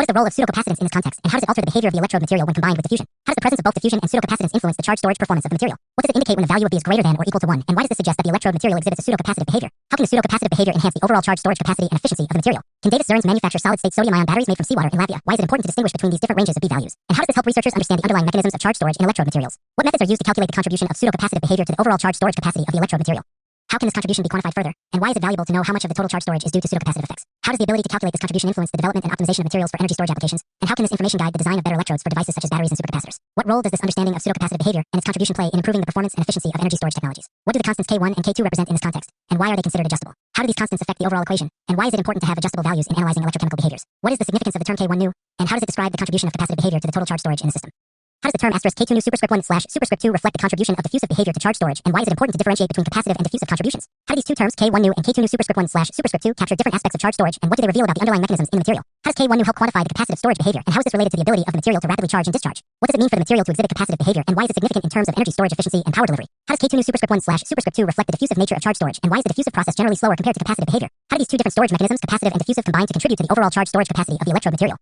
What is the role of pseudocapacitance in this context, and how does it alter the behavior of the electrode material when combined with diffusion? How does the presence of both diffusion and pseudocapacitance influence the charge storage performance of the material? What does it indicate when the value of B is greater than or equal to 1, and why does this suggest that the electrode material exhibits a pseudocapacitive behavior? How can the pseudocapacitive behavior enhance the overall charge storage capacity and efficiency of the material? Can Davis Zerns manufacture solid-state sodium-ion batteries made from seawater in Latvia? Why is it important to distinguish between these different ranges of B values? And how does this help researchers understand the underlying mechanisms of charge storage in electrode materials? What methods are used to calculate the contribution of pseudocapacitive behavior to the overall charge storage capacity of the electrode material? How can this contribution be quantified further? And why is it valuable to know how much of the total charge storage is due to pseudocapacitive effects? How does the ability to calculate this contribution influence the development and optimization of materials for energy storage applications? And how can this information guide the design of better electrodes for devices such as batteries and supercapacitors? What role does this understanding of pseudocapacitive behavior and its contribution play in improving the performance and efficiency of energy storage technologies? What do the constants K1 and K2 represent in this context? And why are they considered adjustable? How do these constants affect the overall equation? And why is it important to have adjustable values in analyzing electrochemical behaviors? What is the significance of the term K1 nu? And how does it describe the contribution of capacitive behavior to the total charge storage in the system? How does the term *K2 nu superscript 1 / superscript 2 reflect the contribution of diffusive behavior to charge storage, and why is it important to differentiate between capacitive and diffusive contributions? How do these two terms K1 nu and K2 nu superscript 1 / superscript 2 capture different aspects of charge storage, and what do they reveal about the underlying mechanisms in the material? How does K1 nu help quantify the capacitive storage behavior, and how is this related to the ability of the material to rapidly charge and discharge? What does it mean for the material to exhibit capacitive behavior, and why is it significant in terms of energy storage efficiency and power delivery? How does K2 nu superscript 1 / superscript 2 reflect the diffusive nature of charge storage, and why is the diffusive process generally slower compared to capacitive behavior? How do these two different storage mechanisms, capacitive and diffusive, combine to contribute to the overall charge storage capacity of the electrode material?